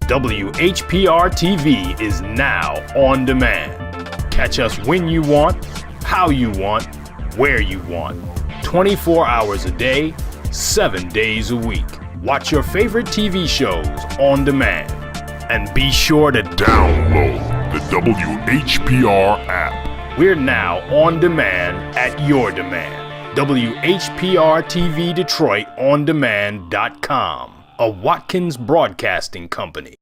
WHPR TV is now on demand. Catch us when you want, how you want, where you want. 24 hours a day, 7 days a week. Watch your favorite TV shows on demand. And be sure to download the WHPR app. We're now on demand at your demand. WHPR TV Detroit on demand.com. A Watkins Broadcasting Company.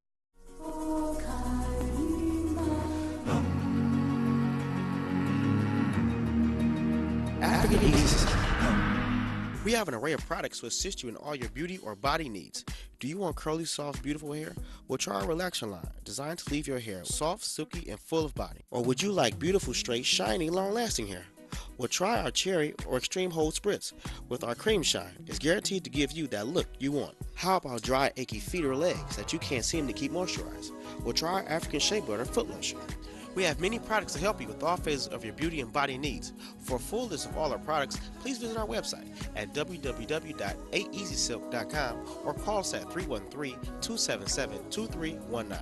African Easy. We have an array of products to assist you in all your beauty or body needs. Do you want curly, soft, beautiful hair? Well, try our relaxer line, designed to leave your hair soft, silky, and full of body. Or would you like beautiful, straight, shiny, long-lasting hair? Well, try our Cherry or Extreme Hold Spritz with our Cream Shine. It's guaranteed to give you that look you want. How about dry, achy feet or legs that you can't seem to keep moisturized? Well, try our African Shea Butter Foot Lotion. We have many products to help you with all phases of your beauty and body needs. For a full list of all our products, please visit our website at www.aeasysilk.com or call us at 313-277-2319.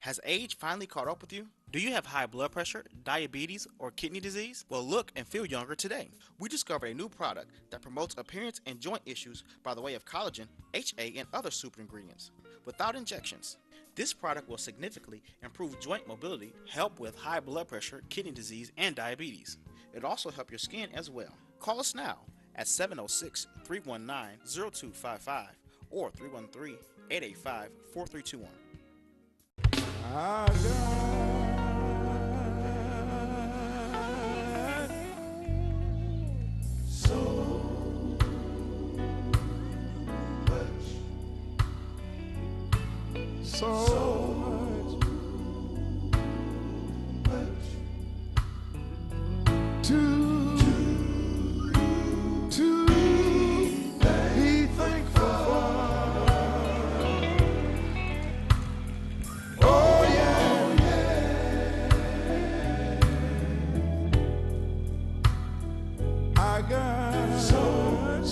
Has age finally caught up with you? Do you have high blood pressure, diabetes, or kidney disease? Well, look and feel younger today. We discovered a new product that promotes appearance and joint issues by the way of collagen, HA, and other super ingredients without injections. This product will significantly improve joint mobility, help with high blood pressure, kidney disease, and diabetes. It'll also help your skin as well. Call us now at 706-319-0255 or 313-885-4321. I got so much to be thankful for. Oh yeah, I got so much,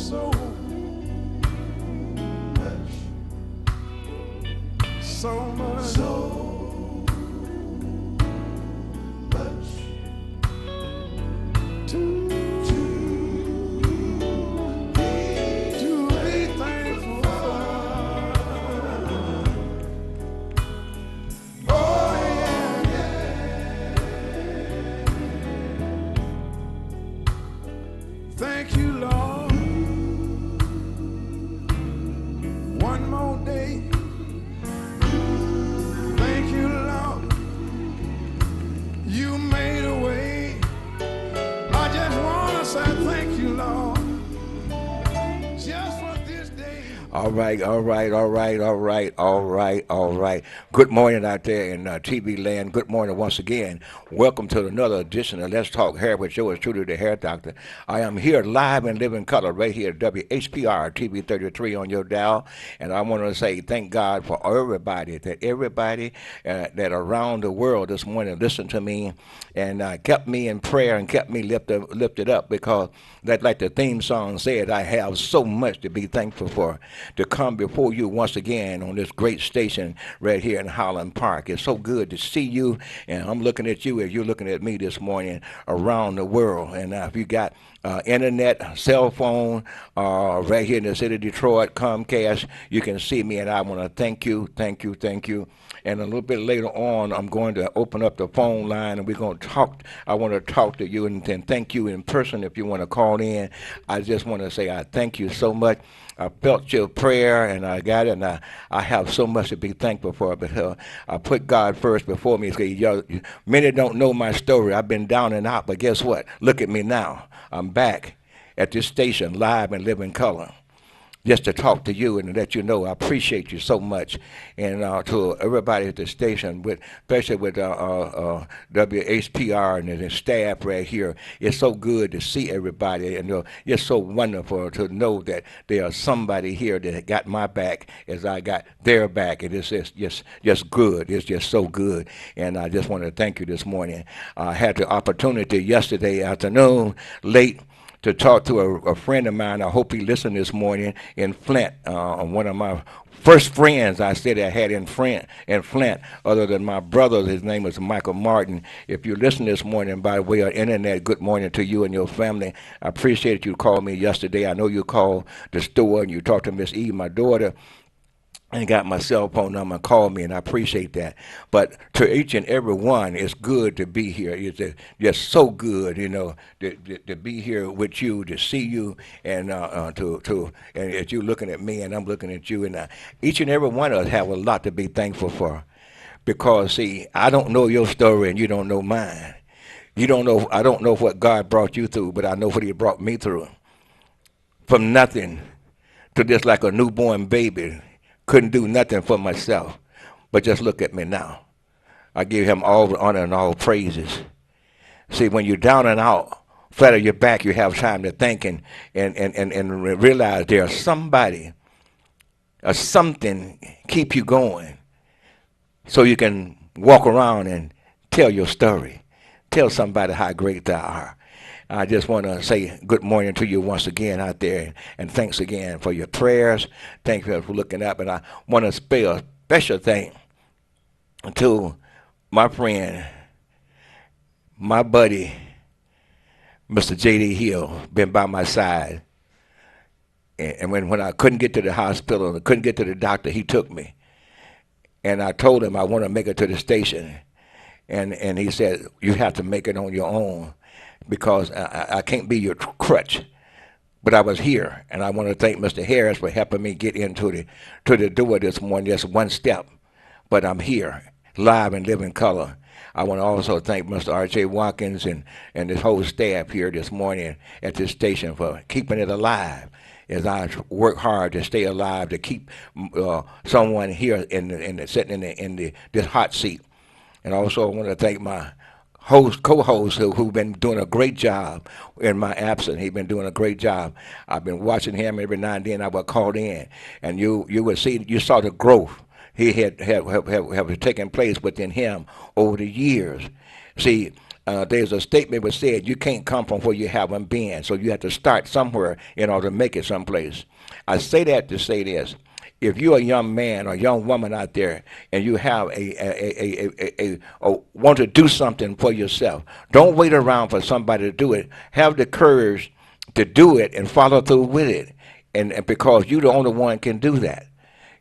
so much to be thankful for. Oh yeah. Thank you, Lord. One more day. Thank you, Lord. You made a way. I just want to say thank you, Lord. Just for this day. All right. Good morning out there in TV land. Good morning once again. Welcome to another edition of Let's Talk Hair with yours truly, the Hair Doctor. I am here live in living color right here at WHPR TV 33 on your dial. And I want to say thank God for everybody that around the world this morning listened to me and kept me in prayer and kept me lifted up, because that, like the theme song said, I have so much to be thankful for, to come before you once again on this great station right here in Highland Park. It's so good to see you, and I'm looking at you as you're looking at me this morning around the world. And if you got internet, cell phone, right here in the city of Detroit, Comcast, you can see me, and I want to thank you. And a little bit later on, I'm going to open up the phone line, and we're going to talk. I want to talk to you and thank you in person if you want to call in. I just want to say I thank you so much. I felt your prayer, and I got it, and I have so much to be thankful for, because I put God first before me. Many don't know my story. I've been down and out, but guess what? Look at me now. I'm back at this station, live and living color, just to talk to you and let you know I appreciate you so much. And to everybody at the station, especially with WHPR and the staff right here, it's so good to see everybody, and it's so wonderful to know that there's somebody here that got my back as I got their back. And it's just good. It's just so good. And I just want to thank you this morning. I had the opportunity yesterday afternoon, late, to talk to a friend of mine. I hope he listened this morning in Flint. One of my first friends I said I had in Flint, other than my brother. His name is Michael Martin. If you listen this morning by way of internet, good morning to you and your family. I appreciate you called me yesterday. I know you called the store and you talked to Miss E, my daughter, and got my cell phone number and called me, and I appreciate that. But to each and every one, it's good to be here. It's just so good, to be here with you, to see you, and and as you looking at me and I'm looking at you, and each and every one of us have a lot to be thankful for, because see, I don't know your story and you don't know mine. You don't know. I don't know what God brought you through, but I know what He brought me through. From nothing to just like a newborn baby. Couldn't do nothing for myself, but just look at me now. I give Him all the honor and all praises. See, when you're down and out, flat on your back, you have time to think and realize there's somebody or something keep you going, so you can walk around and tell your story. Tell somebody how great they are. I just want to say good morning to you once again out there, and thanks again for your prayers. Thank you for looking up, and I want to say a special thank to my friend, my buddy, Mr. J.D. Hill, been by my side. And when I couldn't get to the hospital and couldn't get to the doctor, he took me. And I told him I want to make it to the station. And he said, you have to make it on your own, because I can't be your crutch. But I was here, and I want to thank Mr. Harris for helping me get into the door this morning. Just one step, but I'm here, live and living color. I want to also thank Mr. R.J. Watkins and his whole staff here this morning at this station for keeping it alive, as I work hard to stay alive, to keep someone here sitting in this hot seat. And also I want to thank my co-host who've been doing a great job in my absence. He's been doing a great job. I've been watching him every now and then. I would call in, and you would see, you saw the growth he have taken place within him over the years. See, there's a statement that said you can't come from where you haven't been, so you have to start somewhere in order to make it someplace. I say that to say this. If you're a young man or young woman out there and you have want to do something for yourself, don't wait around for somebody to do it. Have the courage to do it and follow through with it, and because you're the only one can do that.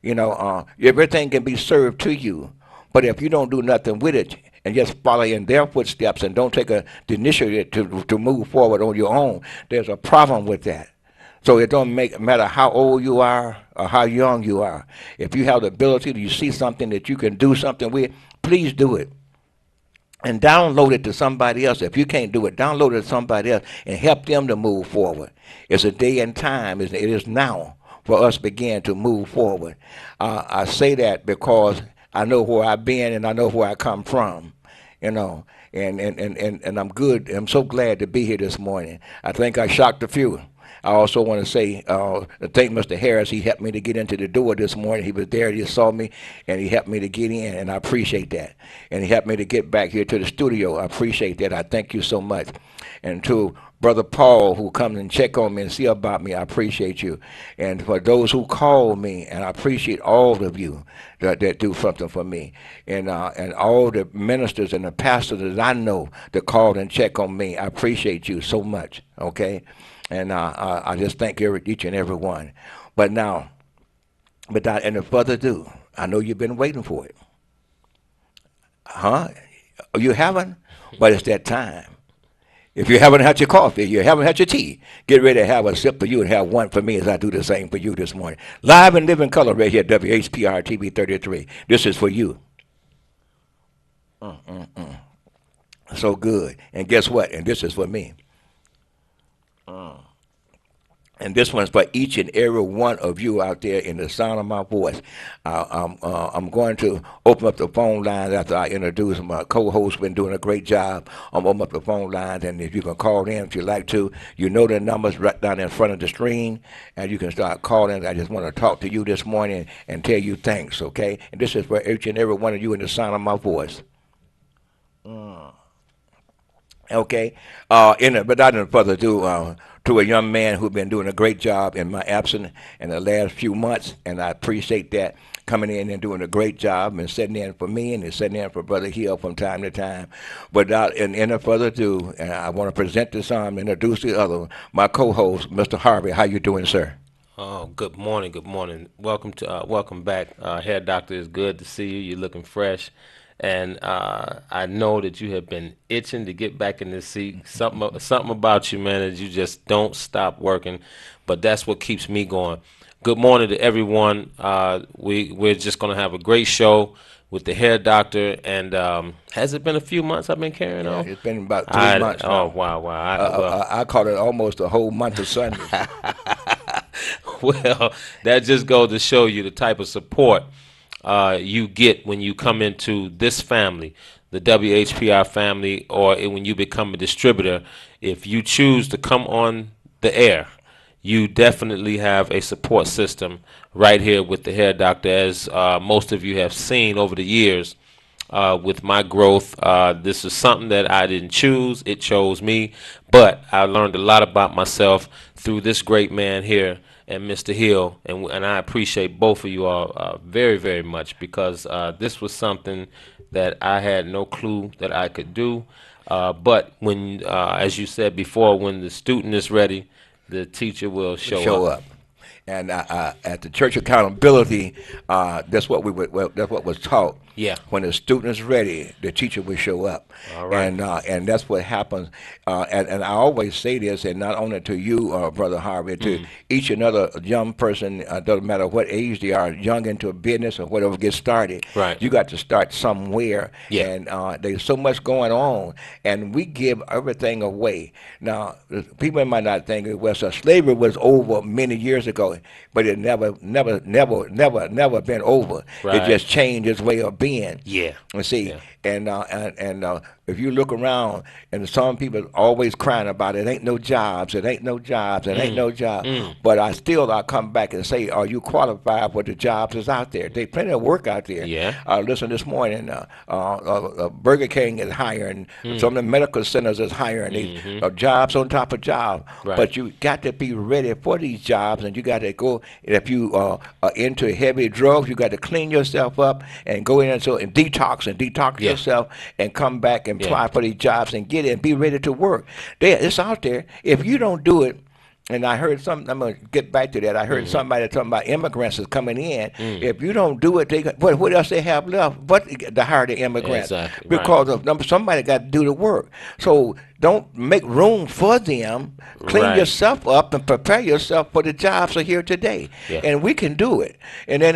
Everything can be served to you, but if you don't do nothing with it and just follow in their footsteps and don't take the initiative to move forward on your own, there's a problem with that. So it don't matter how old you are or how young you are. If you have the ability, you see something that you can do something with, please do it. And download it to somebody else. If you can't do it, download it to somebody else and help them to move forward. It's a day and time. It is now for us to begin to move forward. I say that because I know where I've been and I know where I come from, and I'm good. I'm so glad to be here this morning. I think I shocked a few. I also want to say, thank Mr. Harris. He helped me to get into the door this morning. He was there, he saw me, and he helped me to get in, and I appreciate that. And he helped me to get back here to the studio. I appreciate that. I thank you so much. And to Brother Paul, who comes and check on me and see about me, I appreciate you. And for those who call me, and I appreciate all of you that do something for me. And all the ministers and the pastors that I know that call and check on me, I appreciate you so much, okay? And I just thank each and every one. But now, without any further ado, I know you've been waiting for it. Huh? You haven't? But it's that time. If you haven't had your coffee, you haven't had your tea, get ready to have a sip for you and have one for me as I do the same for you this morning. Live and living color right here at WHPR TV 33. This is for you. So good. And guess what? And this is for me. And this one's for each and every one of you out there in the sound of my voice. I'm going to open up the phone lines after I introduce my co-host. Been doing a great job. I'm opening up the phone lines, and if you can call in if you like to, you know the numbers right down in front of the screen, and you can start calling. I just want to talk to you this morning and tell you thanks, okay? And this is for each and every one of you in the sound of my voice. Okay, but without any further ado, to a young man who's been doing a great job in my absence in the last few months, and I appreciate that, coming in and doing a great job and sitting in for me and sitting in for Brother Hill from time to time. Without any further ado, I want to present this on and introduce the other, my co-host, Mr. Harvey. How you doing, sir? Oh, good morning. Good morning. Welcome back, Hair Doctor. It's good to see you. You're looking fresh, and I know that you have been itching to get back in this seat. Something about you, man, is you just don't stop working, but that's what keeps me going. Good morning to everyone. We're just gonna have a great show with the Hair Doctor, and has it been a few months I've been carrying on? It's been about 3 months now. Oh, wow. I call it almost a whole month of Sunday. Well, that just goes to show you the type of support you get when you come into this family, the WHPR family, or when you become a distributor. If you choose to come on the air, you definitely have a support system right here with the Hair Doctor, as most of you have seen over the years with my growth. This is something that I didn't choose. It chose me, but I learned a lot about myself through this great man here and Mr. Hill, and I appreciate both of you all very, very much, because this was something that I had no clue that I could do. But when, as you said before, when the student is ready, the teacher will show up. And at the Church Accountability, that's what that's what was taught. Yeah. When the student is ready, the teacher will show up. All right. And that's what happens. And I always say this, and not only to you, Brother Harvey, to each another young person, doesn't matter what age they are, young into a business or whatever, get started. Right. You got to start somewhere. Yeah. And there's so much going on, and we give everything away. Now, people might not think, well, so slavery was over many years ago, but it never been over. Right. It just changed its way of being. Yeah. And see, Yeah. and if you look around, and some people always crying about it ain't no jobs, it ain't no jobs, it ain't no jobs. But I come back and say, are you qualified for the jobs that's out there? There's plenty of work out there. Yeah. Listen, this morning, Burger King is hiring, some of the medical centers is hiring these jobs on top of jobs. Right. But you got to be ready for these jobs, and you got to go. If you are into heavy drugs, you got to clean yourself up and go in and detox yourself, and come back and apply for these jobs and get it and be ready to work. It's out there. If you don't do it, and I heard something, I'm going to get back to that. I heard somebody talking about immigrants is coming in. If you don't do it, what else they have left but to hire the immigrants? Exactly. Because of somebody got to do the work. So don't make room for them. Clean Right. yourself up and prepare yourself for the jobs are here today. Yeah. And we can do it. And then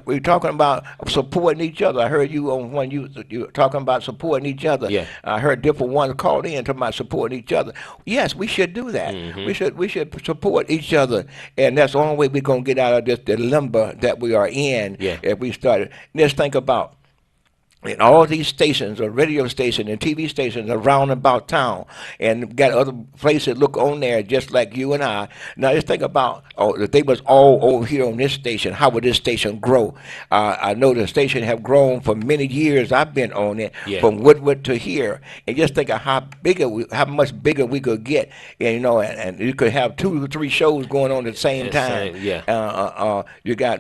we're talking about supporting each other. I heard you on when you were talking about supporting each other. Yeah. I heard different ones called in talking about supporting each other. Yes, we should do that. We should support each other, and that's the only way we're gonna get out of this dilemma that we are in. Yeah. If we started, let's think about. In all these stations, or radio stations and TV stations around about town, and got other places look on there just like you and I. Now just think about, if they was all over here on this station, how would this station grow? I know the station have grown for many years. I've been on it, from Woodward to here, and just think of how much bigger we could get. And and you could have 2 or 3 shows going on at the same time. You got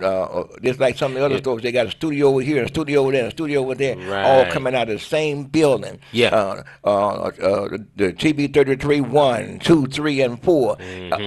just like some of the other stores, they got a studio over here, a studio over there, a studio over there. Right. All coming out of the same building. Yeah. The TV 33, 1, 2, 3, and 4.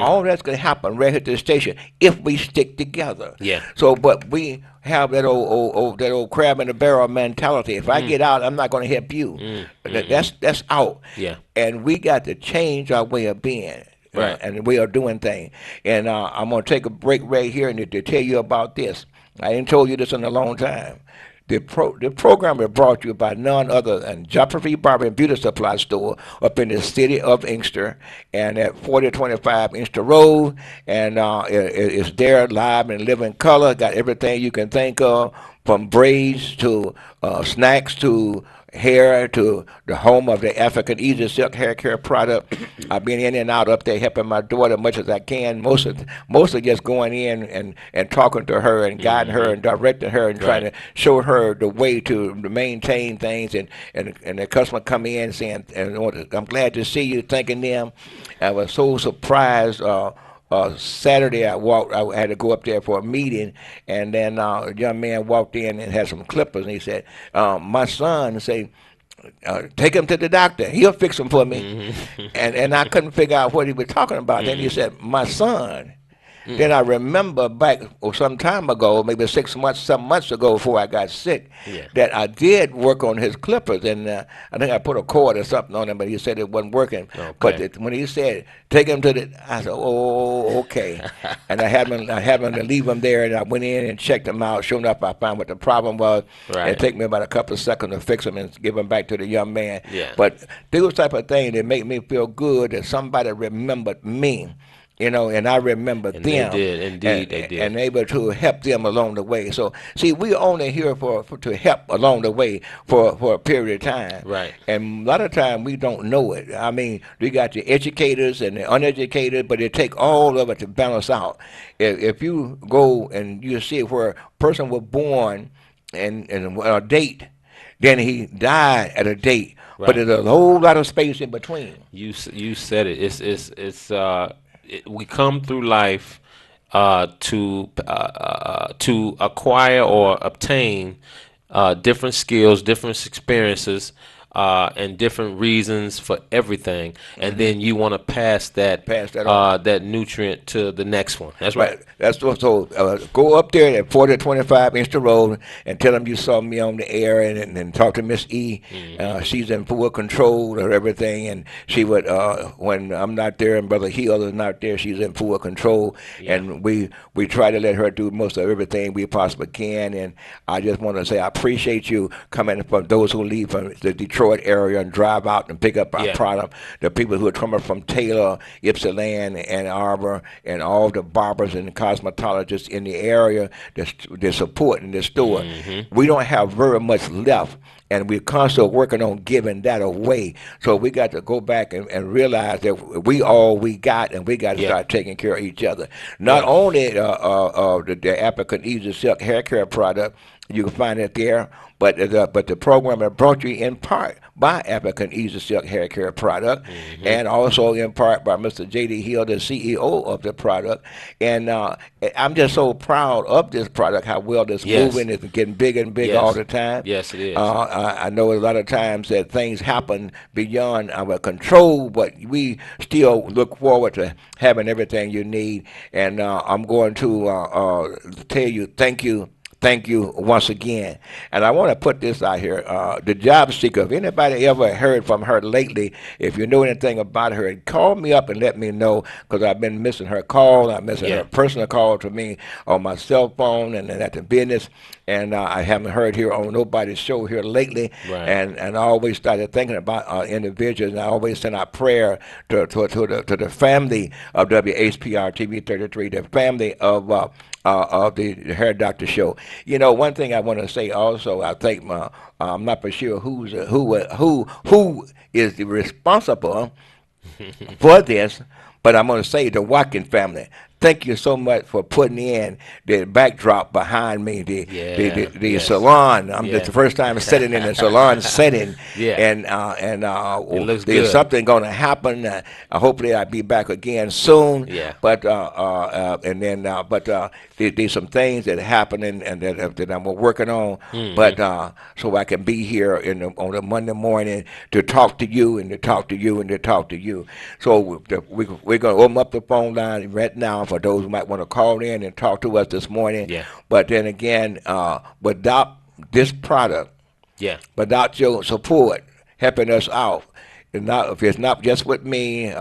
All that's going to happen right at the station if we stick together. Yeah. So, but we have that old crab in the barrel mentality. If I get out, I'm not going to help you. That's out. Yeah. And we got to change our way of being. Right. And we are doing things. And I'm going to take a break right here and to tell you about this. I ain't told you this in a long time. The program is brought to you by none other than Joffrey Barber and Beauty Supply Store up in the city of Inkster, and at 4025 Inkster Road, and it's there live and living color. Got everything you can think of, from braids to snacks to hair to the home of the African Easy Silk hair care product. I've been in and out up there helping my daughter much as I can. Mostly just going in and talking to her and guiding her and directing her and trying to show her the way to maintain things. And the customer come in saying, I'm glad to see you, thanking them. I was so surprised. Saturday, I had to go up there for a meeting, and then a young man walked in and had some clippers, and he said, my son, take him to the doctor. He'll fix them for me. And I couldn't figure out what he was talking about. Then he said, my son. Then I remember back some time ago, maybe 7 months ago before I got sick, that I did work on his clippers, and I think I put a cord or something on them, but he said it wasn't working. Okay. But when he said, take him to I said, oh, okay. And I happened to leave him there, and I went in and checked him out. Sure enough, I found what the problem was. Right. It took me about a couple of seconds to fix him and give him back to the young man. Yeah. But those type of things that make me feel good that somebody remembered me. And I remember them. They did, indeed, they did. And able to help them along the way. So, see, we only here for to help along the way for a period of time. Right. And a lot of time we don't know it. I mean, we got the educators and the uneducated, but it take all of it to balance out. If you go and you see where a person was born and a date, then he died at a date. Right. But there's a whole lot of space in between. You said it. We come through life to acquire or obtain different skills, different experiences, and different reasons for everything, and then you want to pass that on. That nutrient to the next one. That's right. That's what. So go up there at 4025 Insta Road and tell them you saw me on the air, and talk to Miss E. She's in full control of everything, and she would when I'm not there and Brother Hill is not there, she's in full control, and we try to let her do most of everything we possibly can. And I just want to say I appreciate you coming from those who leave from the Detroit area and drive out and pick up our product. The people who are coming from Taylor, Ypsilanti, Ann Arbor, and all the barbers and cosmetologists in the area they're supporting the store. We don't have very much left, and we're constantly working on giving that away. So we got to go back and realize that we all we got, and we got to start taking care of each other. Not only the African Easy Silk hair care product, you can find it there, but the program is brought to you in part by African Easy Silk hair care product, and also in part by Mr. J.D. Hill, the CEO of the product. And I'm just so proud of this product, how well it's moving. It's getting bigger and bigger all the time. Yes, it is. I know a lot of times that things happen beyond our control, but we still look forward to having everything you need. And I'm going to tell you thank you. Thank you once again. And I want to put this out here. The job seeker, if anybody ever heard from her lately, if you know anything about her, call me up and let me know, because I've been missing her call. I'm missing her personal call to me on my cell phone and at the business. And I haven't heard her on nobody's show here lately. Right. And I always started thinking about individuals, and I always send out prayer to the family of WHPR TV 33, the family of the Hair Doctor Show. You know, one thing I want to say also, I think I'm not for sure who is the responsible for this, but I'm going to say the Watkins family. Thank you so much for putting in the backdrop behind me, the salon. It's the first time sitting in a salon setting, and it looks there's good. something going to happen. Hopefully, I'll be back again soon. But there's some things that happen and that I'm working on. But so I can be here on a Monday morning to talk to you and to talk to you and to talk to you. So we're going to open up the phone line right now for those who might want to call in and talk to us this morning. But then again, without this product, without your support helping us out, if it's not just with me,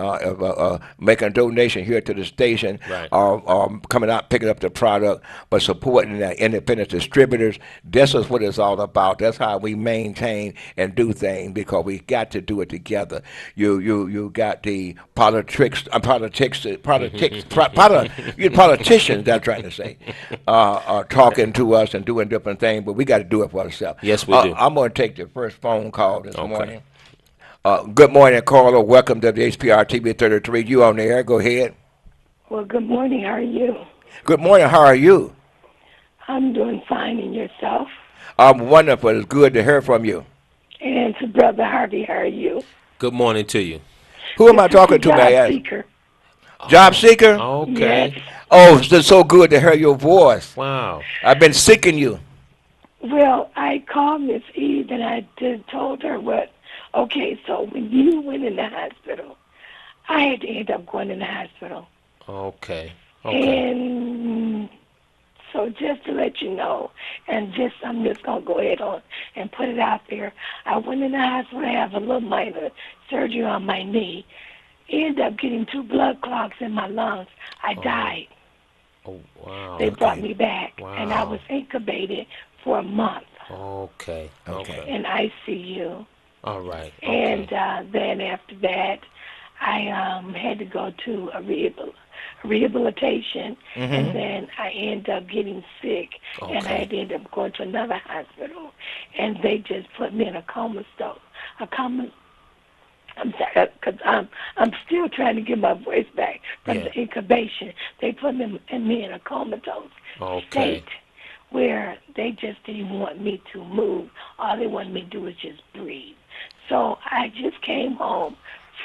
making a donation here to the station, Right. or coming out picking up the product, but supporting the independent distributors. This is what it's all about. That's how we maintain and do things, because we got to do it together. You got the politics, politicians. That's trying to say, talking to us and doing different things, but we got to do it for ourselves. Yes, we do. I'm going to take the first phone call this Okay. morning. Good morning, caller. Welcome to the HPR TV 33. You on the air? Go ahead. Well, good morning. How are you? Good morning. How are you? I'm doing fine, and yourself? I'm wonderful. It's good to hear from you. And to Brother Harvey, how are you? Good morning to you. Who am I This is talking to, Job may I ask? Seeker. Job seeker? Okay. Yes. Oh, it's so good to hear your voice. Wow. I've been seeking you. Well, I called Miss Eve, and I told her what. Okay, so when you went in the hospital, I had to end up going in the hospital. Okay. Okay. And so just to let you know, and I'm just going to go ahead on and put it out there. I went in the hospital to have a little minor surgery on my knee. Ended up getting 2 blood clots in my lungs. I died. Oh, wow. They brought me back, and I Wow. was incubated for a month Okay. Okay. in ICU. All right. Okay. And then after that, I had to go to a rehabilitation, and then I ended up getting sick, and I Okay. had to end up going to another hospital, and they just put me in a comatose. I'm sorry, because I'm still trying to get my voice back from Yeah. the incubation. They put me in a comatose Okay. state where they just didn't want me to move. All they wanted me to do was just breathe. So I just came home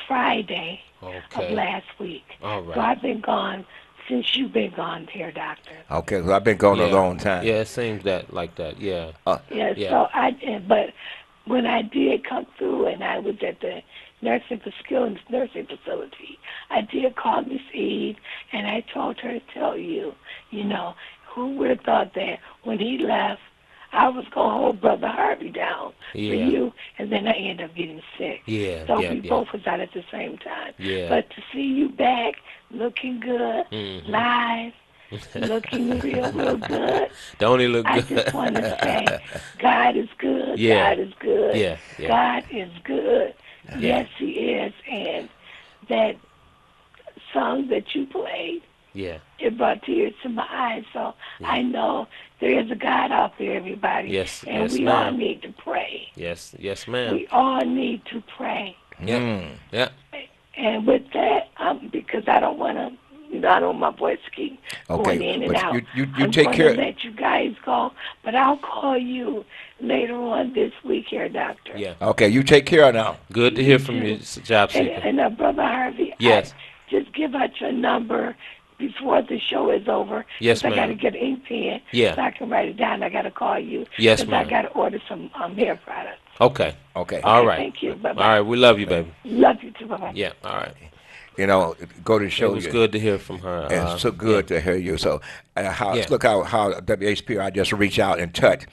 Friday of Okay. last week. All So right. I've been gone since you've been gone, dear doctor. Okay, so I've been gone a Yeah. long time. Yeah, it seems that like that. Yeah. Yeah, Yeah. so but when I did come through and I was at the skilled nursing facility, I did call Miss Eve, and I told her to tell you, who would have thought that when he left, I was going to hold Brother Harvey down for Yeah. you, and then I ended up getting sick. Yeah, So yeah, we yeah. both was out at the same time. Yeah. But to see you back, looking good, Mhm. live, looking real good, Don't he look I good? just want to say, God is good. Yeah. God is good. Yeah, yeah. God is good. Yes, He is. And that song that you played, Yeah. it brought tears to my eyes. So I know there is a God out there, everybody. Yes, And yes, we all ma'am. need to pray. Yes. Yes, ma'am. We all need to pray. Yeah. Yeah. And with that, because I don't want to, I don't want my voice to keep Okay, going in and but out. you I'm take going care- to let you guys go, but I'll call you later on this week here, Doctor. Yeah. Okay, you take care now. Good to hear from you, Job Seeker. And Brother Harvey, Yes. just give out your number before the show is over. Yes, 'cause I got to ma'am. get an ink pen Yeah. so I can write it down. I got to call you. Yes, 'cause ma'am. I got to order some hair products. Okay. Okay. All right. Thank you. Bye-bye. All right. We love you, baby. Love you too. Bye-bye. Yeah. All right. Go to It show was you. good to hear from her. It's so good to hear you. So, Yeah. look how WHPR just reach out and touch.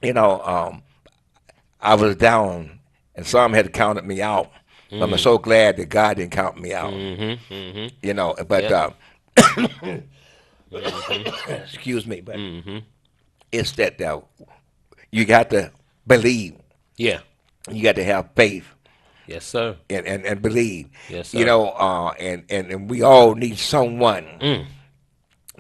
I was down, and some had counted me out. I'm so glad that God didn't count me out. Mm-hmm. Mm-hmm. But Yep. excuse me, but Mm-hmm. it's that you got to believe. Yeah. You got to have faith. Yes, sir. And believe. Yes, sir. And we all need someone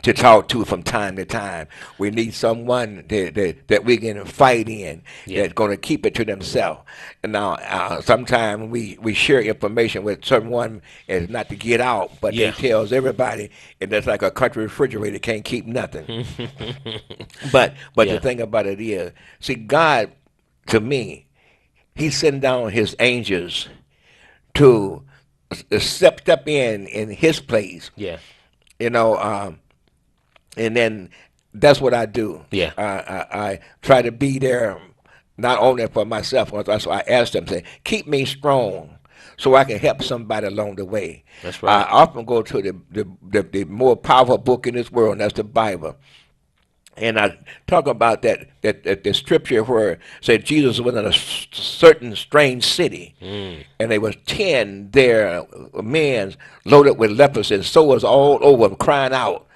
to talk to from time to time. We need someone that we can fight in, Yeah. that's going to keep it to themselves. And now, sometimes we share information with someone and not to get out, but Yeah. they tells everybody, and that's like a country refrigerator, can't keep nothing. But Yeah. the thing about it is, see, God, to me, He's sending down His angels to step in His place, Yeah. and then that's what I do. Yeah. I try to be there, not only for myself. That's why I asked them, say, keep me strong, so I can help somebody along the way. That's right. I often go to the more powerful book in this world, and that's the Bible. And I talk about that the scripture where it said Jesus was in a certain strange city, and there was 10 there, men loaded with leprosy, and sores all over them, crying out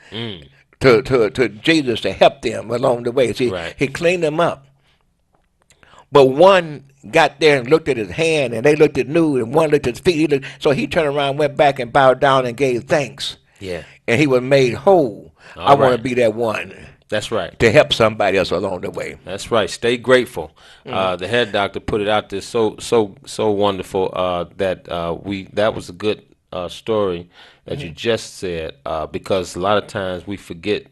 to Jesus to help them along the way. See, Right. he cleaned them up. But one got there and looked at his hand, and they looked at nude, and one looked at his feet. So he turned around, went back, and bowed down and gave thanks. Yeah. And he was made whole. I want right. to be that one That's right. to help somebody else along the way. That's right. Stay grateful. The head doctor put it out there so wonderful that that was a good story that you just said because a lot of times we forget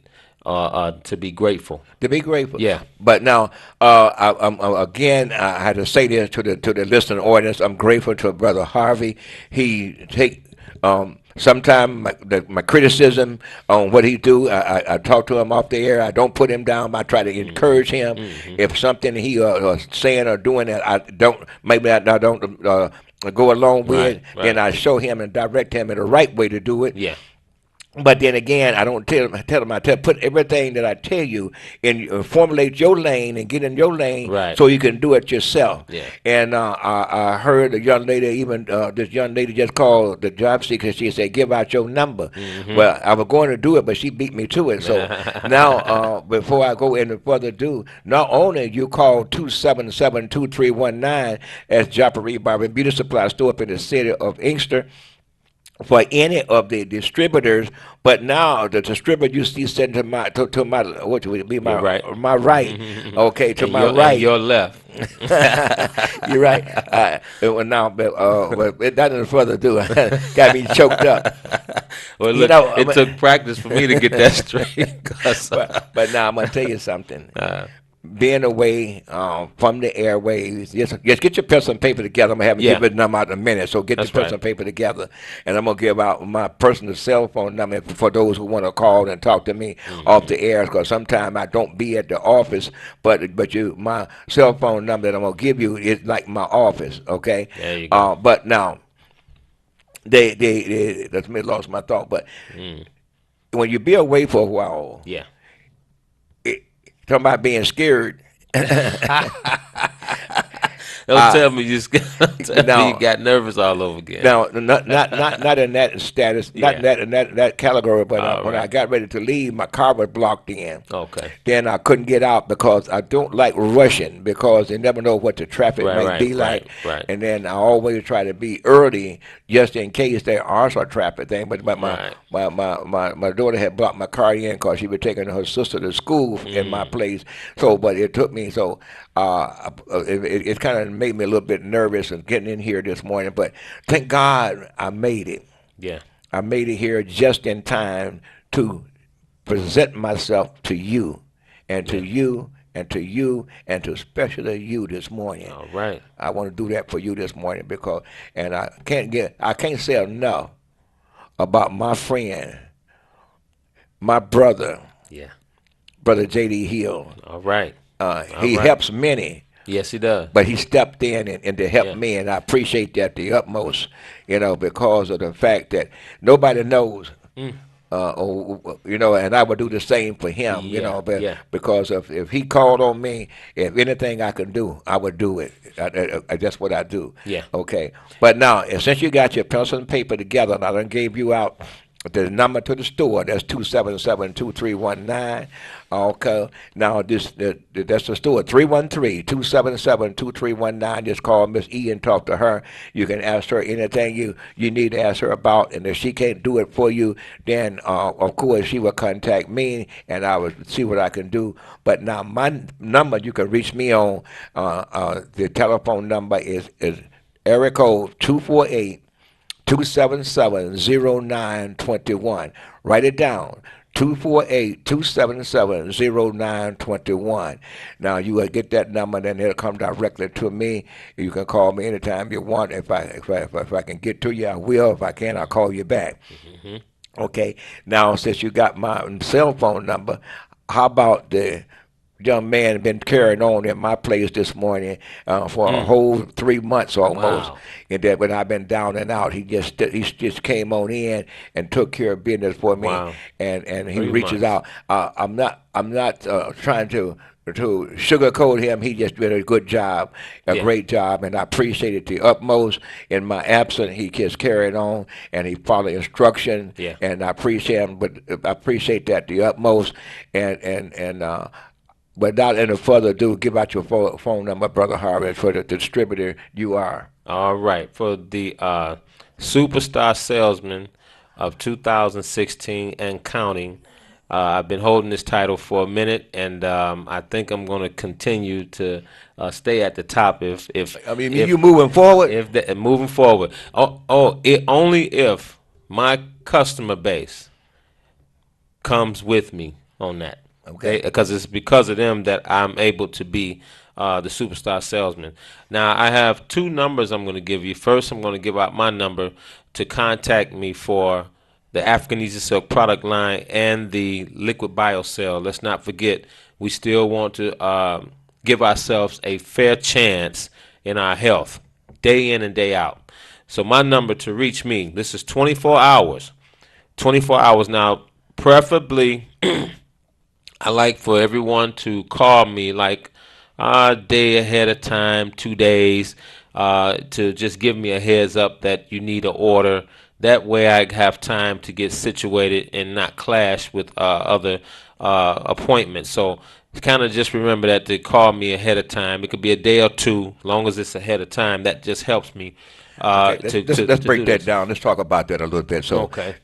to be grateful. To be grateful. Yeah. But now, again, I had to say this to the listening audience. I'm grateful to Brother Harvey. He take sometimes my criticism on what he do. I talk to him off the air. I don't put him down. I try to encourage him. If something he saying or doing that I don't go along with, Right. then I show him and direct him in the right way to do it. Yeah. But then again, I don't tell him. I put everything that I tell you in, formulate your lane and get in your lane, Right. so you can do it yourself. Yeah. And I heard a young lady, even this young lady just called the job seeker. She said, "Give out your number." Well, I was going to do it, but she beat me to it. So now, before I go any further ado, not only you call 277-2319 as Joppery Barber and Beauty Supply Store up in the city of Inkster, for any of the distributors, but now the distributor you see sent to my what would be my Your right. my right, okay, to And my your, right. and your left. You're right. Well, now, but that doesn't further ado. Got me choked up. Well, You look, know, it took practice for me to get that straight. 'Cause, But now I'm gonna tell you something. Being away from the airwaves, just get your pencil and paper together. I'm gonna have you Yeah. give it number out in a minute. So get That's your pencil right. and paper together, and I'm gonna give out my personal cell phone number for those who want to call and talk to me off the air. Because sometimes I don't be at the office, but my cell phone number that I'm gonna give you is like my office. Okay. There you go. But now they that's me lost my thought. But when you be away for a while, yeah. talking about being scared. Don't tell me you no. you got nervous all over again. Now, not in that status, not Yeah. in that category. But All when right. I got ready to leave, my car was blocked in. Okay. Then I couldn't get out because I don't like rushing, because you never know what the traffic Right, might right, be like. right. And then I always try to be early just in case there are some traffic thing. But my daughter had blocked my car in because she was taking her sister to school in my place. So, but it took me so. It kind of made me a little bit nervous of getting in here this morning, but thank God I made it. Yeah. I made it here just in time to present myself to you, and to you, and to you, and to especially you this morning. All right. I want to do that for you this morning because, and I can't say enough about my friend, my brother, Yeah. Brother J.D. Hill. All right. He right. helps many. Yes, he does. But he stepped in and to help Yeah. me, and I appreciate that the utmost, because of the fact that nobody knows, and I would do the same for him, Yeah, but yeah. because if he called on me, if anything I could do, I would do it. That's what I do. Yeah. Okay. But now, since you got your pencil and paper together, and I done gave you out the number to the store, that's 277-2319. Okay. Now that's the store, 313-277-2319. Just call Miss E and talk to her. You can ask her anything you need to ask her about, and if she can't do it for you, then of course she will contact me, and I will see what I can do. But now my number you can reach me on. The telephone number is area code 248-277-0921. Write it down. 248-277-0921. Now you will get that number, then it'll come directly to me. You can call me anytime you want. If I can get to you, I will. If I can, I'll call you back. Okay. Now since you got my cell phone number, how about the young man been carrying on at my place this morning for a whole 3 months almost. Wow. And that when I've been down and out, he just came on in and took care of business for me. Wow. And he 3 reaches months. out. I'm not trying to sugarcoat him. He just did a good job, a Yeah. great job, and I appreciate it the utmost. In my absence, he just carried on and he followed instruction, Yeah. and I appreciate him. But I appreciate that the utmost, and without any further ado, give out your phone number, Brother Harvey, for the distributor you are. All right. For the superstar salesman of 2016 and counting, I've been holding this title for a minute, and I think I'm going to continue to stay at the top. If You moving forward? moving forward. Only if my customer base comes with me on that. Okay. Because it's because of them that I'm able to be the superstar salesman. Now, I have two numbers I'm going to give you. First, I'm going to give out my number to contact me for the African Easy Silk product line and the Liquid BioCell. Let's not forget, we still want to give ourselves a fair chance in our health, day in and day out. So my number to reach me, this is 24 hours. 24 hours. Now, preferably, I like for everyone to call me like a day ahead of time, 2 days, to just give me a heads up that you need an order. That way I have time to get situated and not clash with other appointments. So kind of just remember that to call me ahead of time. It could be a day or two, long as it's ahead of time. That just helps me. Let's break do that this. down. Let's talk about that a little bit. So, Okay.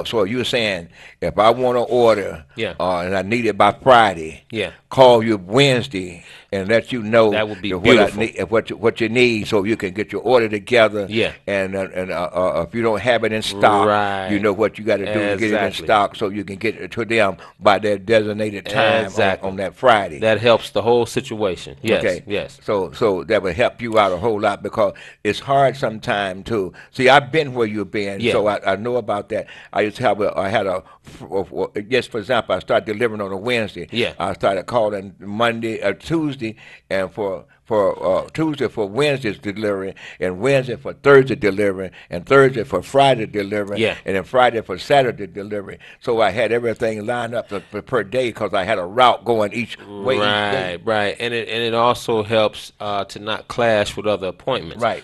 So you were saying if I want to order, Yeah. and I need it by Friday, Yeah. call you Wednesday and let you know That would be what beautiful. I need, what you need, so you can get your order together. Yeah. And if you don't have it in stock, Right. you know what you got to do to get it in Exactly. stock, so you can get it to them by their designated time Exactly. on that Friday. That helps the whole situation. Yes. Okay. Yes. So that would help you out a whole lot, because it's hard sometimes to see. I've been where you've been, Yeah. so I know about that. I used to have just for example, I started delivering on a Wednesday. Yeah. I started calling Monday or Tuesday, and for Tuesday for Wednesday's delivery, and Wednesday for Thursday delivery, and Thursday for Friday delivery, Yeah. and then Friday for Saturday delivery. So I had everything lined up per day, because I had a route going each way each day. Right, right, and it also helps to not clash with other appointments. Right.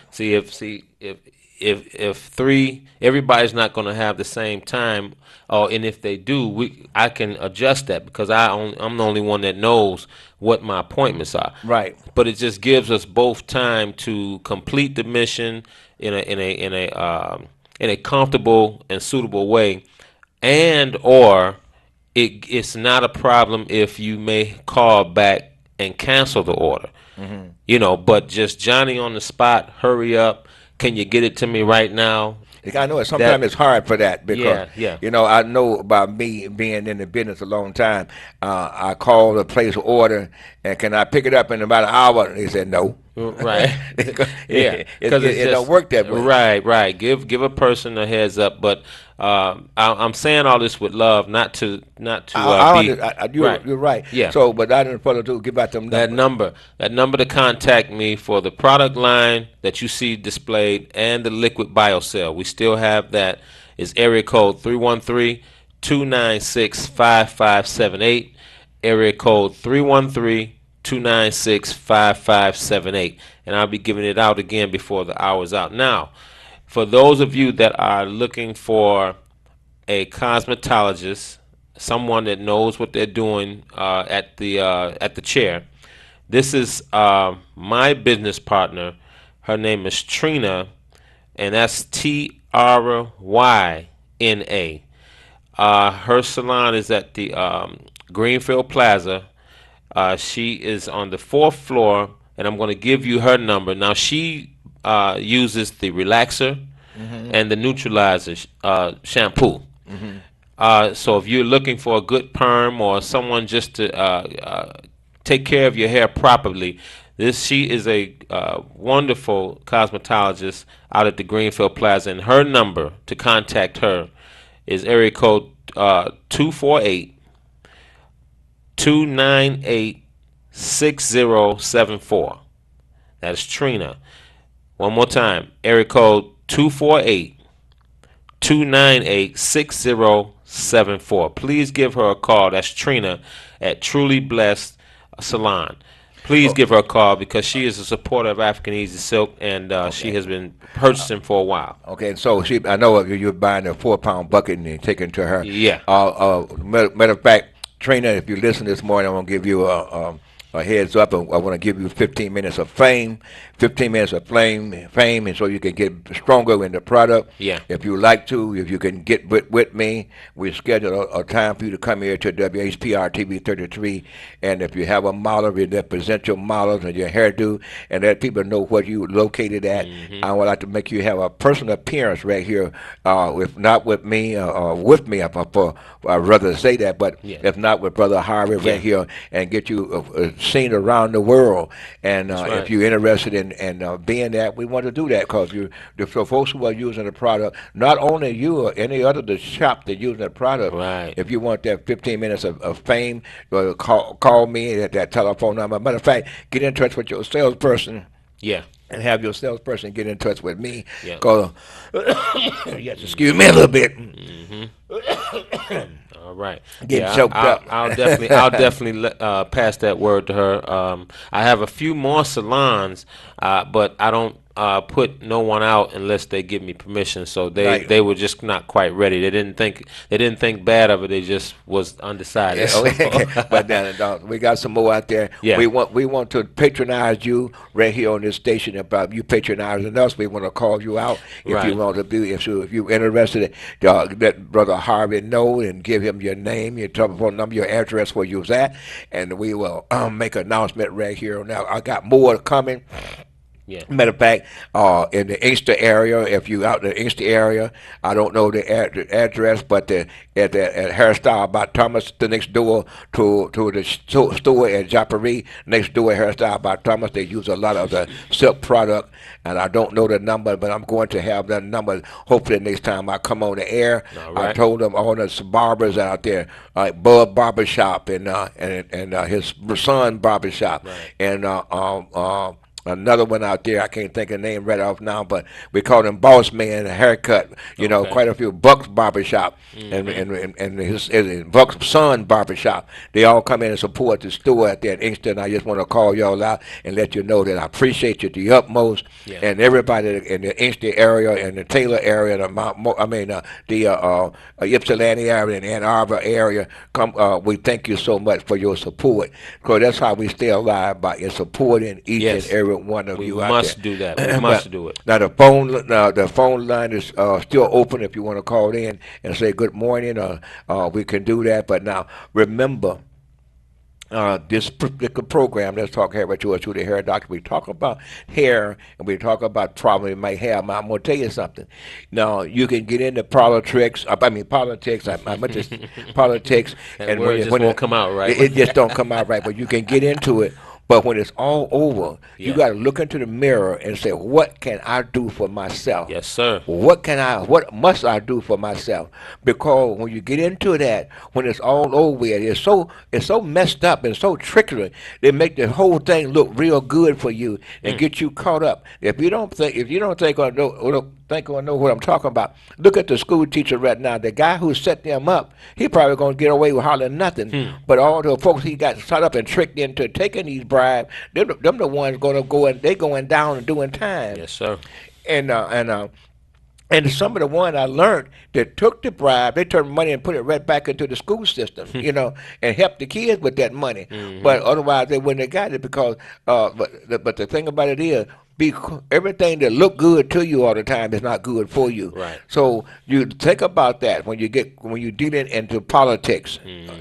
If three, everybody's not going to have the same time, and if they do, I can adjust that, because I'm the only one that knows what my appointments are. Right. But it just gives us both time to complete the mission in a comfortable and suitable way, and or it's not a problem if you may call back and cancel the order. But just Johnny on the spot, hurry up, can you get it to me right now? I know sometimes it's hard for that, because Yeah. I know about me being in the business a long time. I called a place order, and can I pick it up in about an hour? They said no. Right. Yeah. It don't work that way. Right. Give a person a heads up, but I'm saying all this with love, not to You're right. Yeah. So, but I didn't further to give out them That number to contact me for the product line that you see displayed and the Liquid BioCell. We still have that. Is area code 313-296-5578. Area code 313-296-5578. And I'll be giving it out again before the hour's out. Now, for those of you that are looking for a cosmetologist, someone that knows what they're doing at the chair, this is my business partner. Her name is Trina, and that's Tryna. Her salon is at the Greenfield Plaza. She is on the 4th floor, and I'm going to give you her number. Now, she uses the relaxer and the neutralizer shampoo. So if you're looking for a good perm or someone just to take care of your hair properly, she is a wonderful cosmetologist out at the Greenfield Plaza, and her number to contact her is area code 248 248-6074. That's Trina. One more time. Area code 248-298-6074. Please give her a call. That's Trina at Truly Blessed Salon. Please give her a call because she is a supporter of African Easy Silk, and she has been purchasing for a while. Okay, and so I know you're buying a 4-pound bucket and taking it to her. Yeah. Matter of fact, Trina, if you listen this morning, I'm gonna give you a heads up. I want to give you 15 minutes of fame, 15 minutes of fame, and so you can get stronger in the product. Yeah. If you like to, if you can get with me, we schedule a time for you to come here to WHPR TV 33. And if you have a model, we represent your models and your hairdo, and let people know where you located at. I would like to make you have a personal appearance right here, if not with me, with me. I'd rather say that, but if not with Brother Harvey right here, and get you seen around the world. And if you're interested in being that, we want to do that because the folks who are using the product, not only you or any other the shop that using the product. Right. If you want that 15 minutes of fame, call me at that telephone number. Matter of fact, get in touch with your salesperson. Yeah. And have your salesperson get in touch with me. Yeah. Cause yes, excuse me a little bit. All right. Getting choked up. I'll definitely pass that word to her. I have a few more salons, but I don't put no one out unless they give me permission. So they were just not quite ready. They didn't think bad of it. They just was undecided. But then we got some more out there. Yeah. We want to patronize you right here on this station. About you patronizing us, we want to call you out if you want to be. If you're interested, let Brother Harvey know and give him your name, your telephone number, your address where you was at, and we will make an announcement right here. Now I got more coming. Yeah. Matter of fact, in the Inkster area, if you out in the Inkster area, I don't know the address, but at Hairstyle by Thomas, the next door to the store at Japari, next door at Hairstyle by Thomas, they use a lot of the silk product, and I don't know the number, but I'm going to have that number hopefully next time I come on the air. All right. I told them all the barbers out there, like Bub Barbershop and his son Barbershop, and another one out there, I can't think of the name right off now, but we call him Boss Man Haircut. You know, quite a few Buck's Barbershop and his Buck's Son Barbershop. They all come in and support the store out there in Inkster. I just want to call y'all out and let you know that I appreciate you to the utmost. Yeah. And everybody in the Inkster area and the Taylor area, the Ypsilanti area and Ann Arbor area, we thank you so much for your support, because that's how we stay alive, by supporting each and every one of you out there. We must do that. We must do it. Now the phone line is still open if you want to call in and say good morning. We can do that. But now remember, this particular program, Let's Talk Hair with Yours Truly, the Hair Doctor. We talk about hair and we talk about problems you might have. I'm going to tell you something. Now you can get into politics. I meant politics, and when it just won't come out right. It just don't come out right. But you can get into it. But when it's all over, you got to look into the mirror and say, what can I do for myself? Yes, sir. What must I do for myself? Because when you get into that, when it's all over, it's so messed up and so trickery. They make the whole thing look real good for you and get you caught up. If you don't think or know what I'm talking about, look at the school teacher right now. The guy who set them up, he probably gonna get away with hardly nothing. But all the folks he got set up and tricked into taking these bribes, them the ones gonna go and they going down and doing time. Yes, sir. And some of the ones I learned that took the bribe, they turned money and put it right back into the school system, and helped the kids with that money. But otherwise, they wouldn't have got it because. But the thing about it is, everything that look good to you all the time is not good for you. Right. So you think about that when you dealing into politics.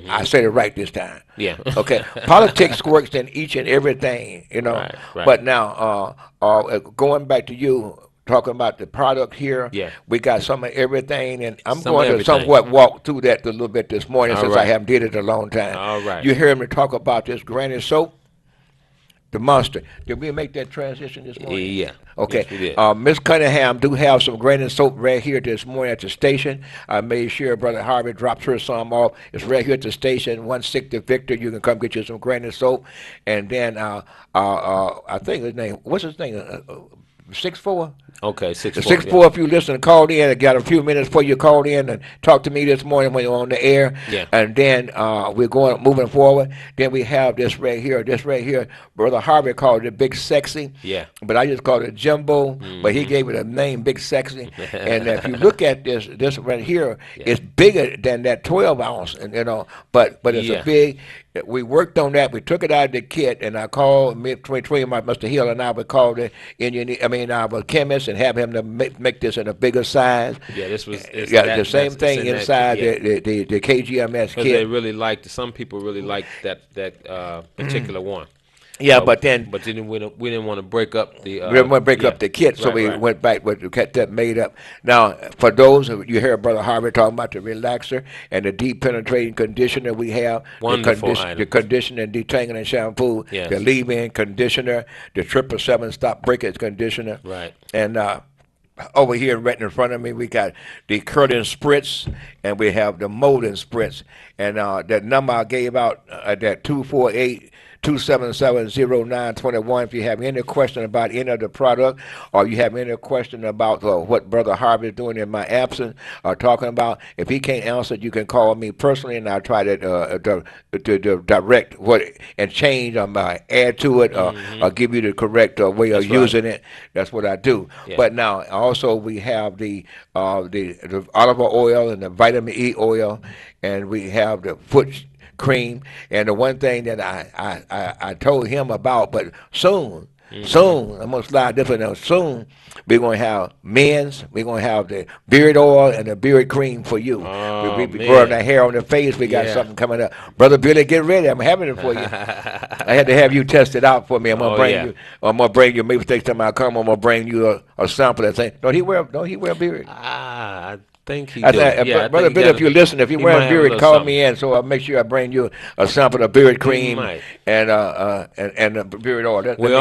I said it right this time. Yeah. Okay. Politics works in each and everything, Right. But now, going back to you. Talking about the product here, we got some of everything, and I'm going to somewhat walk through that a little bit this morning since I haven't did it a long time. All right. You hear me talk about this granny soap? The Monster. Did we make that transition this morning? Yeah. Okay. Yes, we did. Miss Cunningham do have some granite soap right here this morning at the station. I made sure Brother Harvey dropped her some off. It's right here at the station, 160 Victor. You can come get you some granite soap. And then I think his name, what's his name? 6'4"? Okay, 6'4". 6'4", if you listen, called in and got a few minutes before you called in and talked to me this morning when you were on the air. Yeah. And then we're moving forward. Then we have this right here. Brother Harvey called it Big Sexy. Yeah. But I just called it Jimbo. But he gave it a name, Big Sexy. And if you look at this right here, it's bigger than that 12 ounce, and but it's a big. We worked on that. We took it out of the kit, and I called between Mr. Hill and I. We called the our chemist and have him to make this in a bigger size. Yeah, this was the same thing inside the KGMS kit. They really liked. Some people really liked that particular one. Yeah, but then we didn't want to break up the. we didn't want to break up the kit, so we went back with the kit that made up. Now, for those of you hear Brother Harvey talking about the relaxer and the deep penetrating conditioner we have, the conditioner and detangling shampoo, the leave-in conditioner, the 777 stop breakage conditioner, right, and over here right in front of me, we got the curling spritz, and we have the molding spritz, and that number I gave out, that 247-0921. If you have any question about any of the product, or you have any question about what Brother Harvey is doing in my absence, or talking about, if he can't answer, you can call me personally, and I'll try to direct what and change, add to it, or give you the correct way of using it. That's what I do. Yeah. But now also we have the olive oil and the vitamin E oil, and we have the foot cream. And the one thing that I told him about, but soon, I'm going to slide this one out. Soon, we're going to have we're going to have the beard oil and the beard cream for you. We're growing the hair on the face. We got something coming up. Brother Billy, get ready. I'm having it for you. I had to have you test it out for me. I'm going to bring you. I'm going to bring you. Maybe next time I come, I'm going to bring you a sample that say, don't he wear a beard? I think he Brother Billy, if you listen, if you're wearing a beard, call me in, so I'll make sure I bring you a sample of beard cream and the beard oil. We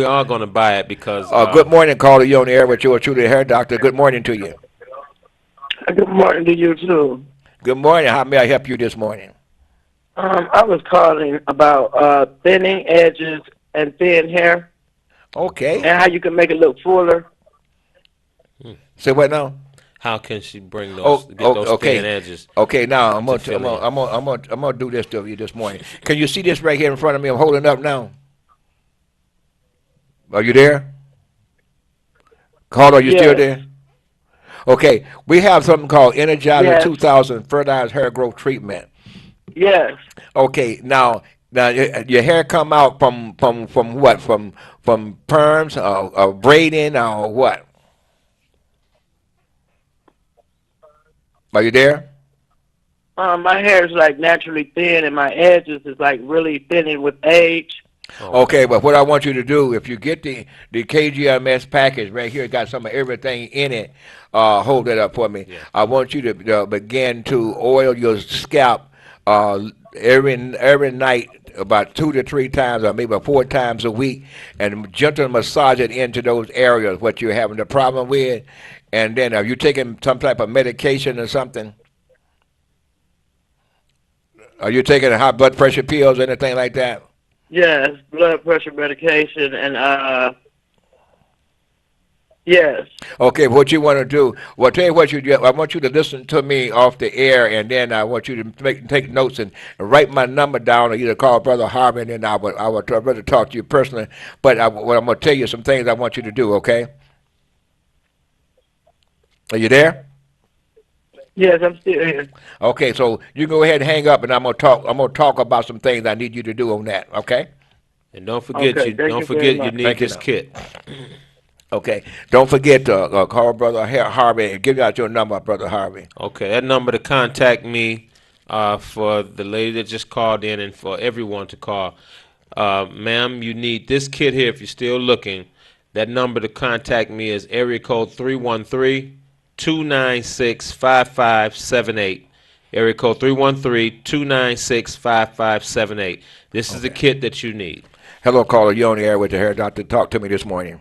are gonna buy it because. Good morning, caller. You on the air with yours truly, the hair doctor. Good morning to you. Good morning to you too. Good morning. How may I help you this morning? I was calling about thinning edges and thin hair. Okay. And how you can make it look fuller. Say what now? How can she bring those thin edges? Okay, now I'm gonna do this to you this morning. Can you see this right here in front of me? I'm holding up now. Are you there? Caller, are you still there? Okay, we have something called Energizer 2000 Fertilized Hair Growth Treatment. Yes. Okay, now your hair come out from what? From perms or braiding or what? Are you there? My hair is like naturally thin, and my edges is like really thinning with age. Okay, but what I want you to do, if you get the KGMS package right here, it got some of everything in it. Hold that up for me. Yeah. I want you to begin to oil your scalp every night, about 2 to 3 times, or maybe 4 times a week, and gently massage it into those areas what you're having the problem with. And then, are you taking some type of medication or something? Are you taking high blood pressure pills or anything like that? Yes, blood pressure medication, and yes. Okay, what you want to do? Well, tell you what you do. I want you to listen to me off the air, and then I want you to take notes and write my number down, or either call Brother Harvey, and then I would rather talk to you personally. But I'm going to tell you some things I want you to do. Okay? Are you there? Yes, I'm still here. Okay, so you go ahead and hang up, and I'm gonna talk about some things I need you to do on that. Okay? And don't forget you need this kit. Okay. Don't forget to call Brother Harvey and give out your number, Brother Harvey. Okay, that number to contact me for the lady that just called in, and for everyone to call. Ma'am, you need this kit here if you're still looking. That number to contact me is area code 313-296-5578. Area code 313-296-5578. This is the kit that you need. Hello, caller. You on the air with the hair doctor. Talk to me this morning.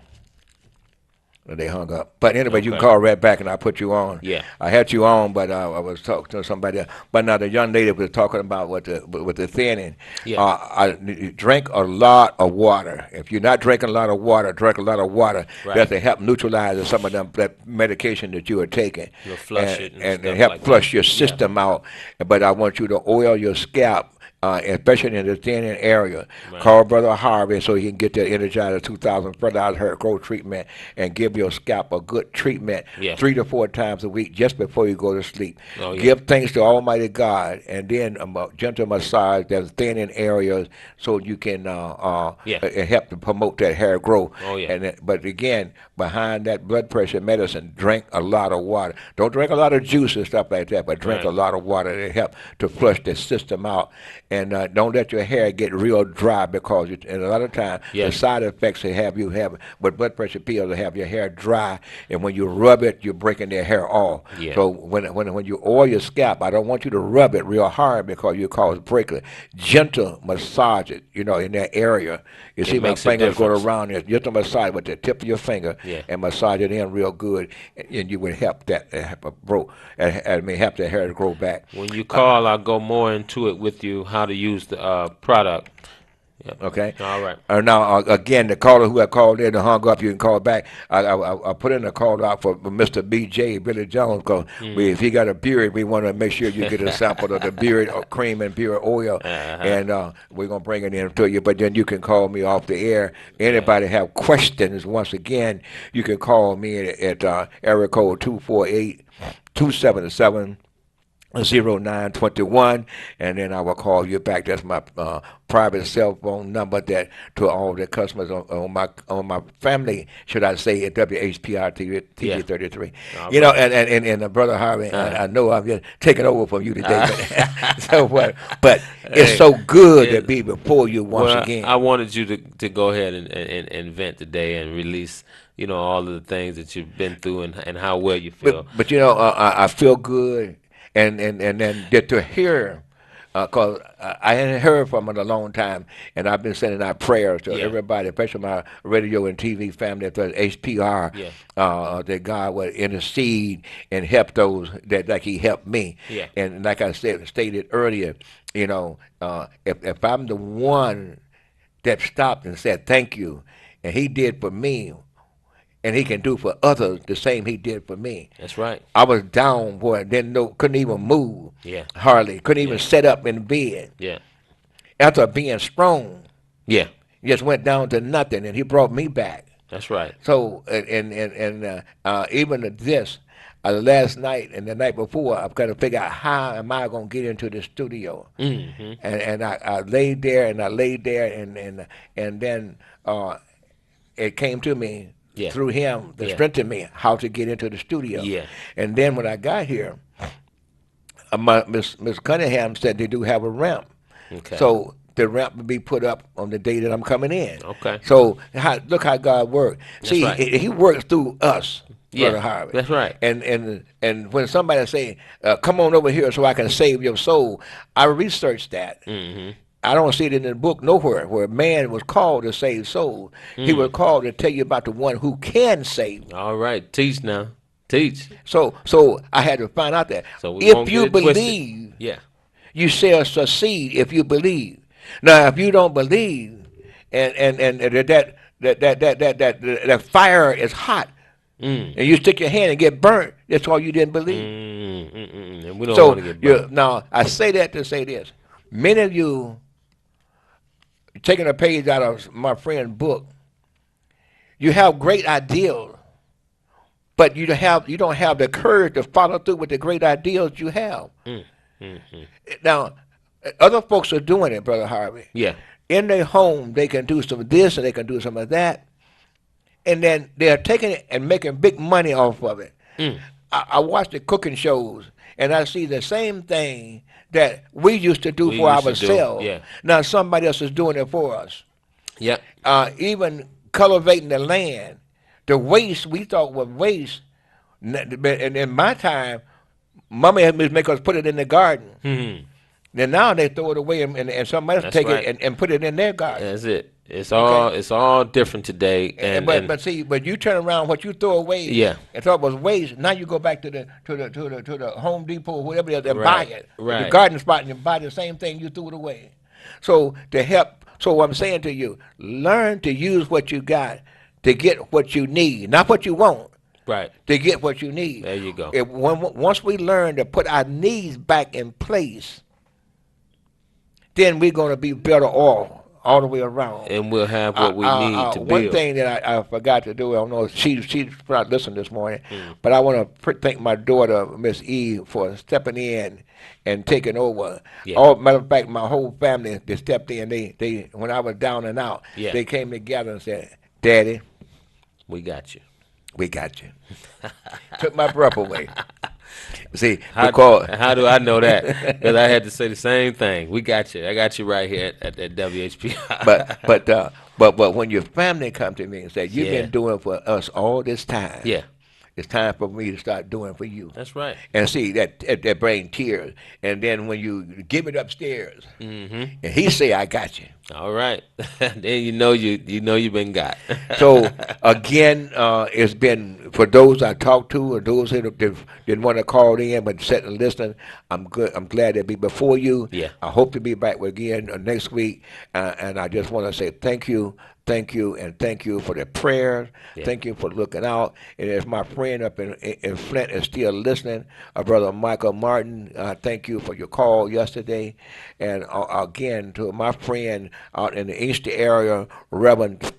They hung up. But anyway, you can Okay. call right back and I'll put you on. Yeah. I had you on, but I was talking to somebody else. But now the young lady was talking about with the thinning. Yeah. I drink a lot of water. If you're not drinking a lot of water, drink a lot of water. Right. That's to help neutralize some of them that medication that you are taking. You'll flush it and stuff help like flush that. your system out. But I want you to oil your scalp. Especially in the thinning area. Right. Call Brother Harvey so he can get that Energizer 2000 fertilizer hair growth treatment and give your scalp a good treatment Yeah. 3 to 4 times a week just before you go to sleep. Oh, yeah. Give thanks to Almighty God and then a gentle massage that's thinning areas so you can help to promote that hair growth. Oh, yeah. But again, behind that blood pressure medicine, drink a lot of water. Don't drink a lot of juice and stuff like that, but drink Right. a lot of water to help to flush the system out. And don't let your hair get real dry because and a lot of times Yeah. the side effects they have with blood pressure pills, they have your hair dry, and when you rub it, you're breaking their hair off. Yeah. So when you oil your scalp, I don't want you to rub it real hard because you cause breakage. Gentle massage it, in that area. You see my makes a fingers go difference. around there. Gentle massage with the tip of your finger Yeah. and massage it in real good, and you would help that help the hair to grow back. When you call, I'll go more into it with you how to use the product. Yep. Okay. All right. Now, again, the caller who had called in and hung up, you can call back. I put in a call out for Mr. B.J. Billy Jones because if he got a beard, we want to make sure you get a sample of the beard cream and beard oil, and we're going to bring it in to you. But then you can call me off the air. Anybody have questions, once again, you can call me at area code 248-277-0921, and then I will call you back. That's my private cell phone number that to all the customers on my family, should I say, at WHPR TV Yeah. 33. All And Brother Harvey, I know I'm just taking over from you today, but it's so good to be before you once again. I wanted you to go ahead and vent today and release, all of the things that you've been through and how well you feel. But I feel good, and then to hear, because I hadn't heard from it in a long time, and I've been sending out prayers to Yeah. everybody, especially my radio and TV family at the HPR, Yeah. that God would intercede and help those that like He helped me. Yeah. And like I stated earlier, if I'm the one that stopped and said thank you, and He did for me, and He can do for others the same He did for me. That's right. I was down, boy, couldn't even move. Yeah. Hardly. Couldn't even sit up in bed. Yeah. After being strong, Yeah. just went down to nothing, and He brought me back. That's right. So, and even this, last night and the night before, I've got to figure out how am I going to get into the studio. Mm-hmm. And I laid there, and and then it came to me Yeah. through Him to Yeah. strengthen me how to get into the studio. Yeah. And then when I got here, Miss Cunningham said they do have a ramp. Okay. So the ramp will be put up on the day that I'm coming in. Okay. So look how God works. See, right. He works through us, Yeah, Brother Harvey. that's right. And when somebody say, "Come on over here so I can save your soul," I researched that. Mm-hmm. I don't see it in the book nowhere where man was called to save souls. He was called to tell you about the one who can save. All right. Teach now. Teach. So I had to find out that So we if won't you get it twisted. believe, Yeah. you shall succeed if you believe. Now, if you don't believe, and that fire is hot, and you stick your hand and get burnt, that's why you didn't believe. And we don't So want to get burnt. now I say that to say this: many of you taking a page out of my friend's book, you have great ideals, but you don't have the courage to follow through with the great ideals you have. Now, other folks are doing it, Brother Harvey. Yeah. In their home, they can do some of this and they can do some of that, and then they're taking it and making big money off of it. I watch the cooking shows, and I see the same thing that we used to do We for used to do, ourselves. yeah. Now somebody else is doing it for us. Yeah. Even cultivating the land, the waste we thought was waste. And in my time, Mama had to make us put it in the garden. Mm-hmm. Then now they throw it away, and somebody else That's take right. it and put it in their garden. That's it. It's all different today. And but you turn around what you throw away. Yeah. And thought was waste. Now you go back to the Home Depot or whatever it is and buy it. Right. The garden spot and you buy the same thing you threw it away. So to help. So what I'm saying to you, learn to use what you got to get what you need, not what you want. Right. To get what you need. There you go. Once we learn to put our needs back in place, then we're going to be better off all the way around. And we'll have what we need to build. One thing that I forgot to do, I don't know, she's not listening this morning, but I want to thank my daughter, Miss E, for stepping in and taking over. Yeah. Matter of fact, my whole family, they stepped in. They when I was down and out, Yeah. they came together and said, Daddy, We got you. we got you. Took my breath away. See, How do I know that? Because I had to say the same thing. We got you. I got you right here at WHP. but when your family come to me and say, you've Yeah. been doing for us all this time. Yeah. It's time for me to start doing for you. That's right. And see, that brings tears. And then when you give it upstairs, and he say, I got you. All right. Then you know you've been got. So again, it's been for those I talked to or those who didn't want to call in but sat and listen. I'm good. I'm glad to be before you. Yeah. I hope to be back again next week. And I just want to say thank you. Thank you, and thank you for the prayers. Yeah. Thank you for looking out. And if my friend up in Flint is still listening, Brother Michael Martin, thank you for your call yesterday. And again, to my friend out in the Easter area, Reverend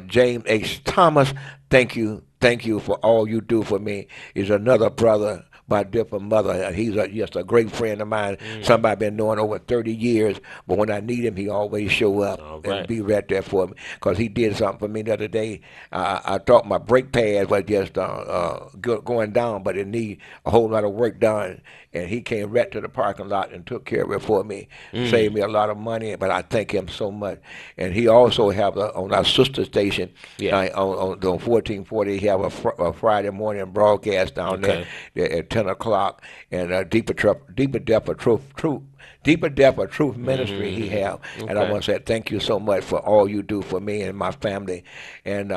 James H. Thomas, thank you. Thank you for all you do for me. He's another brother by a different mother. He's just a great friend of mine, somebody I've been knowing over 30 years, but when I need him, he always show up and be right there for me, because he did something for me the other day. I thought my brake pads was just going down, but it need a whole lot of work done, and he came right to the parking lot and took care of it for me, saved me a lot of money, but I thank him so much. And he also have on our sister station, on 1440, he have a Friday morning broadcast down there at 10 o'clock, and Deeper Depth of Truth Ministry he have. And I want to say thank you so much for all you do for me and my family. And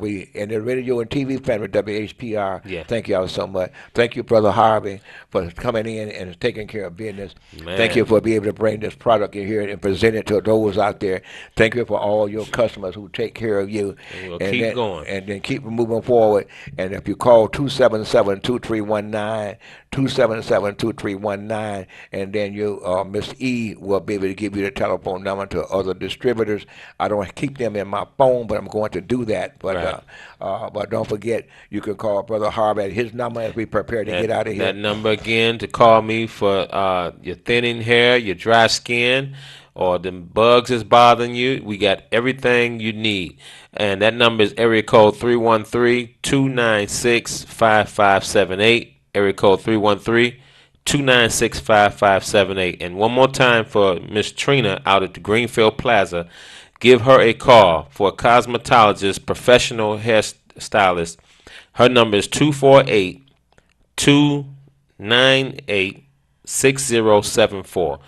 we in the radio and TV family, WHPR, thank y'all so much. Thank you, Brother Harvey, for coming in and taking care of business. Man. Thank you for being able to bring this product in here and present it to those out there. Thank you for all your customers who take care of you. And we'll keep going. And then keep moving forward. And if you call 277-2319, 277-2319, and then you Miss E will be able to give you the telephone number to other distributors. I don't keep them in my phone, but I'm going to do that. But but don't forget, you can call Brother Harvey at his number as we prepare to get out of here. That number again to call me for your thinning hair, your dry skin, or the bugs is bothering you. We got everything you need. And that number is area code 313-296-5578. Area code 313-296-5578. And one more time for Miss Trina out at the Greenfield Plaza, give her a call for a cosmetologist, professional hairstylist. Her number is 248-298-6074.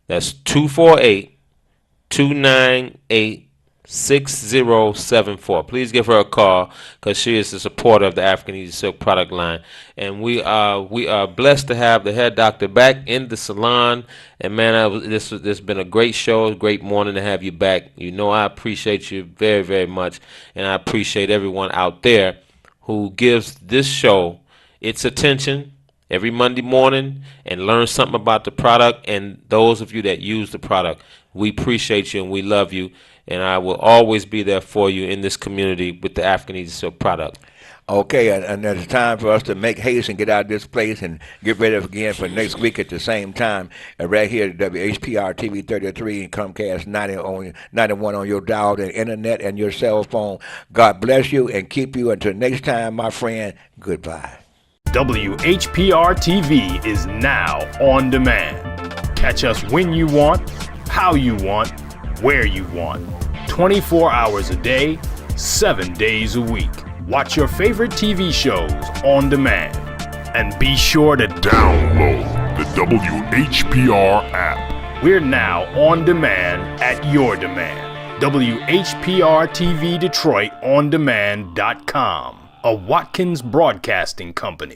That's 248-298-6074. Please give her a call, because she is a supporter of the African Easy Silk product line. And we are blessed to have the hair doctor back in the salon. And man, this has been a great show, great morning to have you back. You know I appreciate you very, very much, and I appreciate everyone out there who gives this show its attention every Monday morning and learn something about the product. And those of you that use the product, we appreciate you and we love you. And I will always be there for you in this community with the African Easy Silk product. Okay, and it's time for us to make haste and get out of this place and get ready again for next week at the same time. Right here at WHPR TV 33 and Comcast 91 on your dial, the internet, and your cell phone. God bless you and keep you until next time, my friend. Goodbye. WHPR TV is now on demand. Catch us when you want, how you want, where you want. 24 hours a day, 7 days a week. Watch your favorite TV shows on demand. And be sure to Download the WHPR app. We're now on demand at your demand. WHPR-TV Detroit On Demand.com, a Watkins Broadcasting Company.